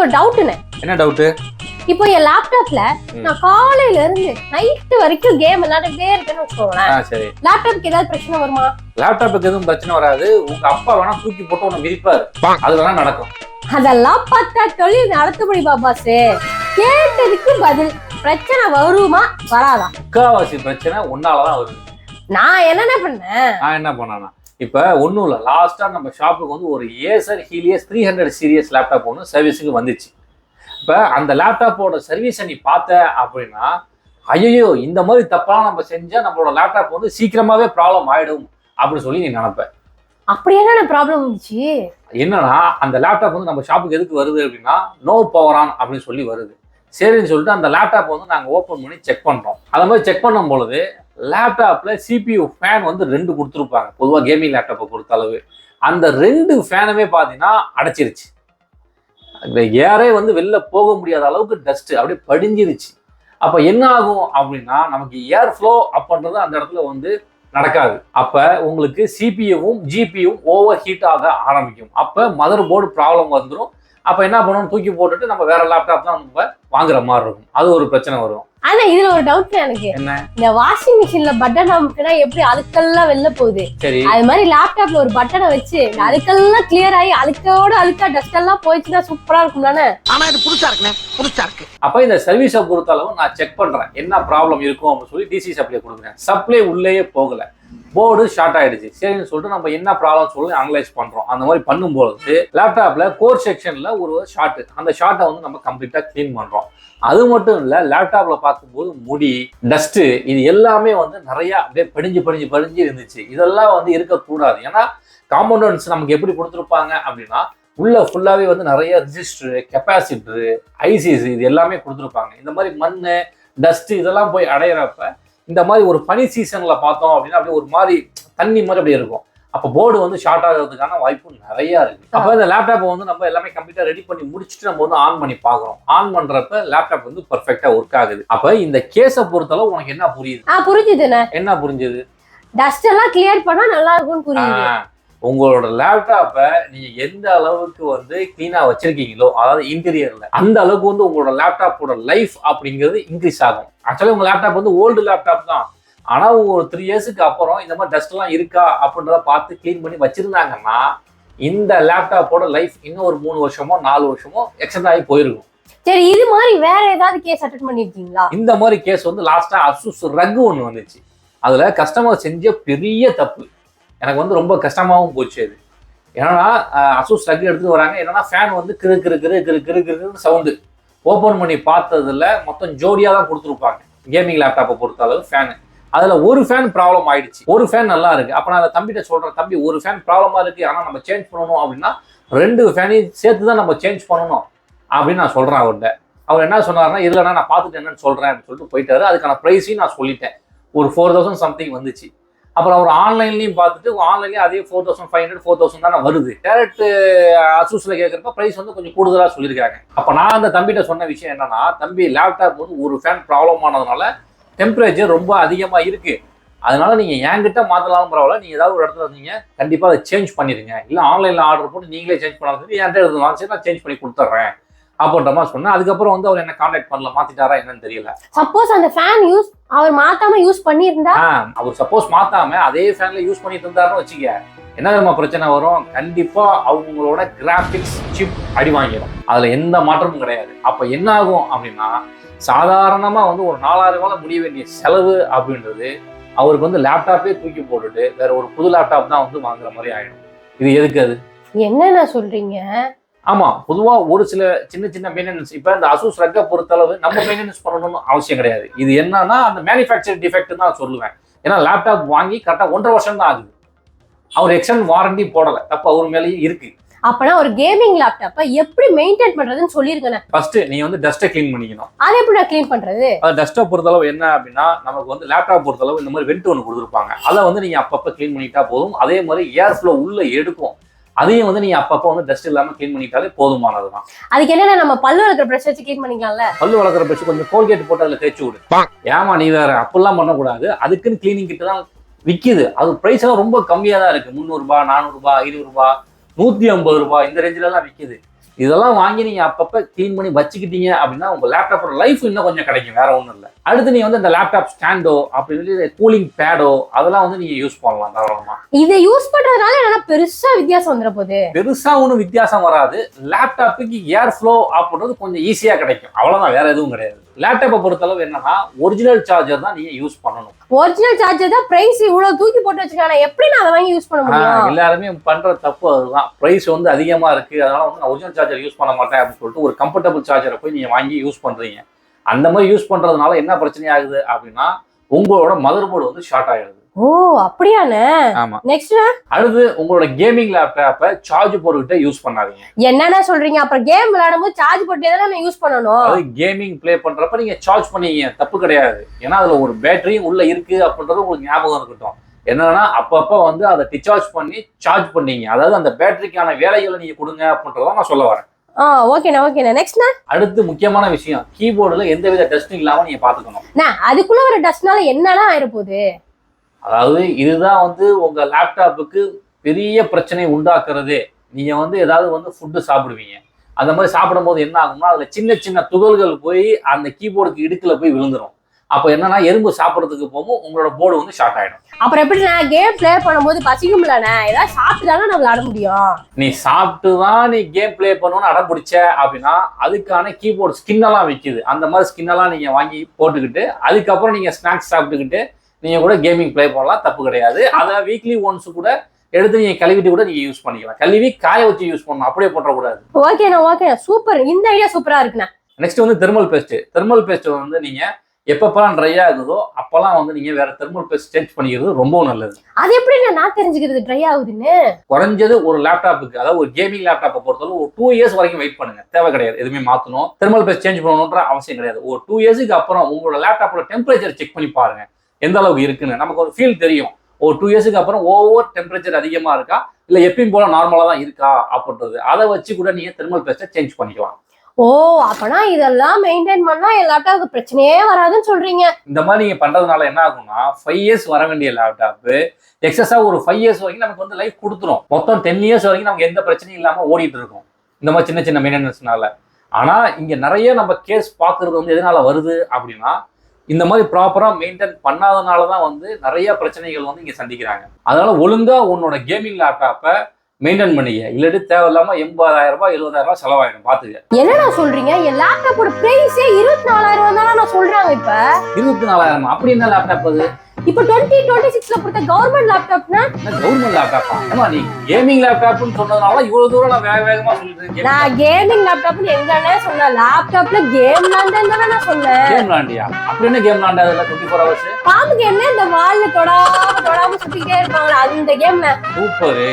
ஒரு டவுட்னே. என்ன டவுட்? இப்போ என் லேப்டாப்ல நான் காலையில இருந்து நைட் வரைக்கும் கேம் விளையாடிட்டே இருக்கேன்னு வச்சுக்கோங்களேன். சரி, லேப்டாப்க்கு ஏதாவது பிரச்சனை வருமா? லேப்டாப்புக்கு எதுவும் பிரச்சனை வராது. உங்க அப்பா வேணா தூக்கி போட்டு உன்னை மிதிப்பாரு, அது வேணா நடக்கும். அதெல்லாம் பார்த்தா தொழில் நடத்தபடி பாபாசு. கேட்டதுக்கு பதில். பிரச்சனை வருமா வராதா? முக்காவாசி பிரச்சனை ஒன்னாலதான் வருது. நான் என்ன பண்ணேன்? நான் என்ன பண்ணேன்னா, இப்ப ஒன்றும் இல்லை, லாஸ்டா நம்ம ஷாப்புக்கு வந்து ஒரு ஏசர் ஹீலியஸ் 300 சீரியஸ் லேப்டாப் ஒன்று சர்வீஸுக்கு வந்துச்சு. இப்போ அந்த லேப்டாப்போட சர்வீஸை நீ பார்த்த அப்படின்னா, ஐயோ இந்த மாதிரி தப்பாலாம் நம்ம செஞ்சா நம்மளோட லேப்டாப் வந்து சீக்கிரமாவே ப்ராப்ளம் ஆயிடும் அப்படின்னு சொல்லி நீ நினைப்ப. அப்படி என்ன ப்ராப்ளம் வந்துச்சு? என்னன்னா, அந்த லேப்டாப் வந்து நம்ம ஷாப்புக்கு எதுக்கு வருது அப்படின்னா, நோ பவர் ஆன் அப்படின்னு சொல்லி வருது. சரின்னு சொல்லிட்டு அந்த லேப்டாப் வந்து நாங்கள் ஓப்பன் பண்ணி செக் பண்ணுறோம். அந்த மாதிரி செக் பண்ணும் பொழுது லேப்டாப்ல CPU ஃபேன் வந்து 2 கொடுத்துருப்பாங்க. பொதுவாக கேமிங் லேப்டாப்பை பொறுத்த அளவு அந்த 2 ஃபேனுமே பார்த்தீங்கன்னா அடைச்சிருச்சு. ஏரே வந்து வெளில போக முடியாத அளவுக்கு டஸ்ட் அப்படியே படிஞ்சிருச்சு. அப்போ என்ன ஆகும் அப்படின்னா, நமக்கு ஏர் ஃப்ளோ அப்படின்றது அந்த இடத்துல வந்து நடக்காது. அப்போ உங்களுக்கு CPUவும் GPUவும் ஓவர் ஹீட் ஆக ஆரம்பிக்கும். அப்போ மதர் போர்டு ப்ராப்ளம் வந்துடும். அப்போ என்ன பண்ணணும், தூக்கி போட்டுட்டு நம்ம வேற லேப்டாப் தான் நம்ம வாங்குற மாதிரி இருக்கும். அது ஒரு பிரச்சனை வரும். ஆனா இதுல ஒரு டவுட் எனக்கு. என்ன? இந்த வாஷிங் மிஷின்ல பட்டன் அமுக்குனா எப்படி அழுக்கெல்லாம் வெளில போகுது, சரி, அது மாதிரி லேப்டாப்ல ஒரு பட்டனை வச்சு அழுக்கெல்லாம் கிளியர் ஆகி அழுக்கா டஸ்ட் எல்லாம் போயிடுச்சுன்னா சூப்பரா இருக்கும் தானே? ஆனா இது புதுசா இருக்கு. அப்ப இந்த சர்வீஸை பொறுத்த அளவு நான் செக் பண்றேன் என்ன ப்ராப்ளம் இருக்கும் அப்படின்னு சொல்லி டிசி சப்ளை கொடுக்குறேன். சப்ளை உள்ளேயே போகல, போர்டு ஷார்ட் ஆயிடுச்சு. சரின்னு சொல்லிட்டு நம்ம என்ன ப்ராப்ளம் சொல்லி அனலைஸ் பண்றோம். அந்த மாதிரி பண்ணும்போது லேப்டாப்ல கோர் செக்ஷன்ல ஒரு ஷார்ட், அந்த ஷார்ட்டை வந்து நம்ம கம்ப்ளீட்டா கிளீன் பண்றோம். அது மட்டும் இல்ல, லேப்டாப்ல பார்க்கும்போது முடி, டஸ்ட், இது எல்லாமே வந்து நிறைய அப்படியே படிஞ்சு இருந்துச்சு. இதெல்லாம் வந்து இருக்கக்கூடாது. ஏன்னா காம்பவுண்டன்ஸ் நமக்கு எப்படி கொடுத்துருப்பாங்க அப்படின்னா, உள்ள ஃபுல்லாவே வந்து நிறைய ரெஜிஸ்டர், கெப்பாசிட்டர், ஐசிஸ் இது எல்லாமே கொடுத்துருப்பாங்க. இந்த மாதிரி மண், டஸ்ட் இதெல்லாம் போய் அடையிறப்ப இந்த மாதிரி ஒரு பனி சீசன்ல பார்த்தோம் அப்படின்னா அப்படியே ஒரு மாதிரி தண்ணி மாதிரி அப்படியே இருக்கும். அப்போ போர்டு வந்து ஷார்ட் ஆகிறதுக்கான வாய்ப்பு நிறைய இருக்கு. அப்போ இந்த லேப்டாப்பை வந்து நம்ம எல்லாமே கம்ப்ளீட்டா ரெடி பண்ணி முடிச்சுட்டு நம்ம வந்து ஆன் பண்ணி பார்க்குறோம். ஆன் பண்றப்ப லேப்டாப் வந்து பர்ஃபெக்டா ஒர்க் ஆகுது. அப்போ இந்த கேஸை பொறுத்தளவு உனக்கு என்ன புரியுது? புரிஞ்சுதுண்ணே. என்ன புரிஞ்சுது? டஸ்ட் எல்லாம் கிளியர் பண்ணா நல்லா இருக்கும்னு புரியுது. உங்களோட லேப்டாப்பை நீங்க எந்த அளவுக்கு வந்து கிளீனா வச்சிருக்கீங்களோ, அதாவது இன்டீரியர்ல, அந்த அளவுக்கு வந்து உங்களோட லேப்டாப்போட லைஃப் அப்படிங்கிறது இன்க்ரீஸ் ஆகும். ஆக்சுவலி உங்க லேப்டாப் வந்து ஓல்டு லேப்டாப் தான், ஆனா ஒரு 3 இயர்ஸுக்கு அப்புறம் இந்த மாதிரி டஸ்ட் எல்லாம் இருக்கா அப்படின்றத பார்த்து கிளீன் பண்ணி வச்சிருந்தாங்கன்னா இந்த லேப்டாப்போட லைஃப் இன்னும் ஒரு 3 வருஷமோ 4 வருஷமோ எக்ஸ்டெண்ட் ஆகி போயிருக்கும். சரி, இது மாதிரி வேற ஏதாவது கேஸ் அட்டெண்ட் பண்ணிருக்கீங்களா? இந்த மாதிரி கேஸ் வந்து லாஸ்டா அசூஸ் ரக் ஒன்று வந்துச்சு. அதுல கஸ்டமர் செஞ்ச பெரிய தப்பு எனக்கு வந்து ரொம்ப கஷ்டமாகவும் போச்சு. அது ஏன்னா அசூஸ் ரக் எடுத்துட்டு வராங்க. என்னன்னா ஃபேன் வந்து கிரு கிரு கிரு கிரு கிரு கிருன்னு சவுண்டு. ஓப்பன் பண்ணி பார்த்ததுல மொத்தம் ஜோடியா தான் கொடுத்துருப்பாங்க கேமிங் லேப்டாப்பை பொறுத்த அளவு ஃபேனு. அதுல ஒரு ஃபேன் ப்ராப்ளம் ஆயிடுச்சு, ஒரு ஃபேன் நல்லா இருக்கு. அப்ப நான் அதை தம்பிகிட்ட சொல்றேன், தம்பி ஒரு ஃபேன் ப்ராப்ளமா இருக்கு, ஆனா நம்ம சேஞ்ச் பண்ணணும் அப்படின்னா 2 ஃபேனையும் சேர்த்து தான் நம்ம சேஞ்ச் பண்ணணும் அப்படின்னு நான் சொல்றேன் அவர்கிட்ட. அவர் என்ன சொன்னாருன்னா, இல்லைன்னா நான் பார்த்துட்டு என்னன்னு சொல்றேன் அப்படின்னு சொல்லிட்டு போயிட்டாரு. அதுக்கான ப்ரைஸையும் நான் சொல்லிட்டேன், ஒரு 4000 சம்திங் வந்துச்சு. அப்புறம் அவர் ஆன்லைன்லையும் பார்த்துட்டு ஆன்லைன்லேயும் அதே 4500 4000 தானே வருது. டேரக்ட் அசூஸ்ல கேட்குறப்ப ப்ரைஸ் வந்து கொஞ்சம் கூடுதலாக சொல்லியிருக்காங்க. அப்போ நான் அந்த தம்பிகிட்ட சொன்ன விஷயம் என்னன்னா, தம்பி லேப்டாப் வந்து ஒரு ஃபேன் ப்ராப்ளம் ஆனதுனால டெம்பரேச்சர் ரொம்ப அதிகமாக இருக்கு, அதனால நீங்கள் என்கிட்ட மாற்றலாம் பரவாயில்ல, நீங்கள் ஏதாவது ஒரு இடத்துல இருந்தீங்க கண்டிப்பாக அதை சேஞ்ச் பண்ணிடுங்க, இல்லை ஆன்லைனில் ஆர்டர் போட்டு நீங்களே சேஞ்ச் பண்ணாலும் என்கிட்ட எடுத்துக்கலாம், சரி நான் சேஞ்ச் பண்ணி கொடுத்துட்றேன் அப்படின்ற மாதிரி சொன்னேன். அதுக்கப்புறம் வந்து அவர் என்ன கான்டாக்ட் பண்ணல, மாத்திட்டாரா என்னன்னு தெரியல. சப்போஸ் அந்த ஃபேன் அவர் மாத்தாம யூஸ் பண்ணியிருந்தா, அவர் சப்போஸ் மாத்தாம அதே ஃபேன்ல யூஸ் பண்ணிட்டு இருந்தாருன்னு வச்சுக்க, என்ன விதமா பிரச்சனை வரும்? கண்டிப்பா அவங்களோட கிராபிக்ஸ் சிப் அடி வாங்கிடும், அதுல எந்த மாற்றமும் கிடையாது. அப்ப என்ன ஆகும் அப்படின்னா, சாதாரணமா வந்து ஒரு 4000 ரூபாய் முடிய வேண்டிய செலவு அப்படின்றது அவருக்கு வந்து லேப்டாப்பே தூக்கி போட்டுட்டு வேற ஒரு புது லேப்டாப் தான் வந்து வாங்குற மாதிரி ஆயிடும். இது எதுக்கு? அது என்னென்ன சொல்றீங்க? ஆமா, பொதுவா ஒரு சில சின்ன சின்ன மெயின்டெனன்ஸ், இப்ப இந்த அசூஸ் ரக்க பொறுத்தளவு நம்ம மெயின்டெனன்ஸ் பண்ணணும்னு அவசியம் கிடையாது. இது என்னன்னா அந்த மேனுஃபேக்சர் டிஃபெக்ட் தான் சொல்லுவேன். ஏன்னா லேப்டாப் வாங்கி கரெக்டா 1.5 வருஷம் தான் ஆகுது, அவர் எக்ஸ்டெண்ட் வாரண்டி போடல, தப்பு அவர் மேலேயும் இருக்கு. அப்பனா ஒரு கேமிங் லேப்டாப்பை எப்படி மெயின்டைன் பண்றதுன்னு சொல்லிருக்கேன். ஃபர்ஸ்ட் நீ வந்து டஸ்ட்டை கிளீன் பண்ணிக்கணும். அதை எப்படி நான் கிளீன் பண்றது? அது டஸ்ட்டை பொறுத்தளவு என்ன அப்படின்னா, நமக்கு வந்து லேப்டாப் பொறுத்தளவு இந்த மாதிரி வெண்ட் ஒன்று கொடுத்துருப்பாங்க, அதை வந்து நீங்க அப்பப்போ கிளீன் பண்ணிட்டா போதும். அதே மாதிரி ஏர் ஃப்ளோ உள்ள எடுக்கும், அதையும் வந்து நீங்க அப்பப்போ வந்து டஸ்ட் இல்லாம கிளீன் பண்ணிட்டாலே போதுமானதுதான். அதுக்கு என்னன்னா நம்ம பல்லு வளர்க்குற பிரஷ் வச்சு கிளீன் பண்ணிக்கலாம்ல. பல்லு வளர்க்குற பிரஷ் கொஞ்சம் கோல்கேட் போட்டு அதுல தேய்ச்சி விடு. ஏமா நீ வேற அப்பெல்லாம் பண்ணக்கூடாது, அதுக்குன்னு கிளீனிங் கிட்ட தான் விற்கிது. அது பிரைஸ் எல்லாம் ரொம்ப கம்மியா தான் இருக்கு, 300 ரூபாய் 400 ரூபாய் 500 ரூபாய் 150 ரூபாய் இந்த ரேஞ்சில எல்லாம் விற்கிது. இதெல்லாம் வாங்கி நீங்க அப்பப்ப க்ளீன் பண்ணி வச்சுக்கிட்டீங்க அப்படின்னா உங்க லேப்டாப்போட லைஃப் இன்னும் கொஞ்சம் கிடைக்கும், வேற ஒன்றும் இல்லை. அடுத்து நீங்க வந்து இந்த லேப்டாப் ஸ்டாண்டோ அப்படின்னு கூலிங் பேடோ அதெல்லாம் வந்து நீங்க யூஸ் பண்ணலாம் தாராளமா. இதை யூஸ் பண்றதுனால என்ன பெருசா வித்தியாசம் வந்துட போகுது? பெருசா ஒன்றும் வித்தியாசம் வராது. லேப்டாப்புக்கு ஏர் ஃப்ளோ அப்படின்றது கொஞ்சம் ஈஸியா கிடைக்கும், அவ்வளவுதான், வேற எதுவும் கிடையாது. லேப்டாப்பை பொறுத்தளவு என்னன்னா ஒரிஜினல் சார்ஜர் தான் நீங்க யூஸ் பண்ணணும். ஒரிஜினல் சார்ஜர் தான் பிரைஸ் இவ்வளவு தூக்கி போட்டு வச்சிருக்காங்க, எப்படி நான் அதை வாங்கி யூஸ் பண்ண முடியும்? எல்லாருமே பண்ற தப்பு அதுதான். பிரைஸ் வந்து அதிகமா இருக்கு, அதனால வந்து நான் ஒரிஜினல் சார்ஜர் யூஸ் பண்ண மாட்டேன் அப்படின்னு சொல்லிட்டு ஒரு கம்ஃபர்டபுள் சார்ஜரை போய் நீங்க வாங்கி யூஸ் பண்றீங்க. அந்த மாதிரி யூஸ் பண்றதுனால என்ன பிரச்சனை ஆகுது அப்படின்னா உங்களோட மதர் போர்டு வந்து ஷார்ட் ஆயிடுது. ஓ அப்படியானே? ஆமா. நெக்ஸ்ட் அடுத்து உங்களோட கேமிங் லேப்டாப்பை சார்ஜ் போட்டுக்கிட்டே யூஸ் பண்ணாதீங்க. என்னன்னா சொல்றீங்க? அப்புறம் கேம் விளையாடும் போது சார்ஜ் போட்டே தான் நான் யூஸ் பண்ணணும். அது கேமிங் ப்ளே பண்றப்ப நீங்க சார்ஜ் பண்ணீங்க, தப்பு கிடையாது. ஏன்னா அதுல ஒரு பேட்டரியும் உள்ள இருக்கு அப்படின்றது உங்களுக்கு ஞாபகம் இருக்கட்டும். என்னன்னா அப்பப்ப வந்து அதை டிசார்ஜ் பண்ணி சார்ஜ் பண்ணீங்க, அதாவது அந்த பேட்டரிக்கான வேலைகளை நீங்க கொடுங்க அப்படின்றத நான் சொல்ல வரேன். ஓகேண்ணா. நெக்ஸ்ட்ண்ணா, அடுத்து முக்கியமான விஷயம், கீபோர்டுல எந்தவித டஸ்டும் இல்லாம நீங்க பாத்துக்கணும். அதுக்குள்ள ஒரு டஸ்ட்னால என்னெல்லாம் ஆயிரப்போகுது? அதாவது இதுதான் வந்து உங்க லேப்டாப்புக்கு பெரிய பிரச்சனை உண்டாக்குறதே. நீங்க வந்து ஏதாவது வந்து ஃபுட்டு சாப்பிடுவீங்க, அந்த மாதிரி சாப்பிடும் போது என்ன ஆகும்னா அதுல சின்ன சின்ன துகள்கள் போய் அந்த கீபோர்டுக்கு இடுக்குல போய் விழுந்துரும். அப்ப என்னன்னா எறும்பு சாப்பிட்றதுக்கு போகும், உங்களோட போர்டு வந்து ஷார்ட் ஆயிடும். அப்புறம் எப்படி நான் கேம் பிளே பண்ணும்போது பசிக்கும்லண்ணே? ஏதாவது சாப்பிட்டுதானே நம்ம விளையாட முடியும். நீ சாப்பிட்டு தான் நீ கேம் பிளே பண்ணணும்னு அடம் பிடிச்ச அப்படின்னா அதுக்கான கீபோர்டு ஸ்கின் எல்லாம் விற்கிது. அந்த மாதிரி ஸ்கின் எல்லாம் நீங்க வாங்கி போட்டுக்கிட்டு அதுக்கப்புறம் நீங்க ஸ்நாக்ஸ் சாப்பிட்டுக்கிட்டு நீங்க கூட கேமிங் பிளே பண்ணலாம், தப்பு கிடையாது. அதை வீக்லி ஒன்ஸ் கூட எடுத்து நீங்க கழுவிட்டு கூட நீங்க யூஸ் பண்ணிக்கலாம். கழுவி காய வச்சு யூஸ் பண்ணணும், அப்படியே போட்டக்கூடாது. ஓகேண்ணா சூப்பர், இந்த ஐடியா சூப்பரா இருக்குண்ணா. நெக்ஸ்ட் வந்து தெர்மல் பேஸ்ட். தெர்மல் பேஸ்ட் வந்து நீங்க எப்பப்பெல்லாம் ட்ரை ஆகுதோ அப்பெல்லாம் வந்து நீங்க வேற தெர்மல் பேஸ்ட் சேஞ்ச் பண்ணிக்கிறது ரொம்ப நல்லது. அது எப்படி நான் தெரிஞ்சுக்கிறது ட்ரை ஆகுதுன்னு? குறைஞ்சது ஒரு லேப்டாப்புக்கு, அதாவது ஒரு கேமிங் லேப்டாப்பை பொறுத்தவரை ஒரு 2 இயர்ஸ் வரைக்கும் வெயிட் பண்ணுங்க, தேவை கிடையாது எதுவுமே மாத்தணும், தெர்மல் பேஸ்ட் சேஞ்ச் பண்ணணும்ன்ற அவசியம் கிடையாது. ஒரு 2 இயர்ஸுக்கு அப்புறம் உங்களோட லேப்டாப்போட டெம்பரேச்சர் செக் பண்ணி பாருங்க எந்த அளவுக்கு இருக்குன்னு. நமக்கு ஒரு ஃபீல் தெரியும். ஒரு 2 இயர்ஸுக்கு அப்புறம் ஓவர் டெம்பரேச்சர் அதிகமா இருக்கா இல்ல எப்பயும் போல நார்மலா தான் இருக்கா அப்படின்றது, அதை வச்சு கூட நீங்க தெர்மல் பேஸ்ட்டை சேஞ்ச் பண்ணிக்கலாம். ஓ அப்பனா இதெல்லாம் மெயின்டைன் பண்ணா லேப்டாப்புக்கு பிரச்சனையே வராதுன்னு சொல்றீங்க. இந்த மாதிரி நீங்க பண்றதுனால என்ன ஆகும்னா 5 இயர்ஸ் வர வேண்டிய லேப்டாப் எக்ஸஸா ஒரு 5 இயர்ஸ் வரைக்கும் நமக்கு வந்து லைஃப் கொடுத்துரும். மொத்தம் 10 இயர்ஸ் வரைக்கும் நமக்கு எந்த பிரச்சனையும் இல்லாம ஓடிட்டு இருக்கும் இந்த மாதிரி சின்ன சின்ன மெயின்டெனன்ஸ்னால. ஆனா இங்க நிறைய நம்ம கேஸ் பாக்குறது வந்து எதனால வருது அப்படின்னா இந்த மாதிரி ப்ராப்பரா மெயின்டைன் பண்ணாதனாலதான் வந்து நிறைய பிரச்சனைகள் வந்து இங்க சந்திக்கிறாங்க. அதனால ஒழுங்கா உன்னோட கேமிங் லேப்டாப்பை மெயின்டைன் பண்ணிக்க, இல்லாட்டி தேவையில்லாம 80,000 ரூபாய் 70,000 செலவாயிடும். பாத்துக்க. என்னடா சொல்றீங்க? என் லேப்டாப்போட பிரைஸே 24,000 தானே நான் சொல்றாங்க. இப்ப 24,000 அப்படி என்ன லேப்டாப் அது? இப்ப 2026ல கொடுத்த கவர்மெண்ட் லேப்டாப்னா? கவர்மெண்ட் லேப்டாப்பா? ஏமா நீ கேமிங் லேப்டாப்னு சொன்னதுனால இவ்வளவு தூரம் நான் வேகமா சொல்லிட்டு நான் கேமிங் லேப்டாப்னு எங்கன்னே சொன்ன? லேப்டாப்ல கேம் விளையாண்டேன்னு நான் சொன்னேன். கேம் விளையாண்டியா? அப்படி என்ன கேம் விளையாண்டதுல 24 ஹவர்ஸ்? பாம்புக்கு என்ன இந்த வால்ல தொடாம சுத்திக்கிட்டே இருப்பாங்களா, அந்த கேம்ல. சூப்பர்.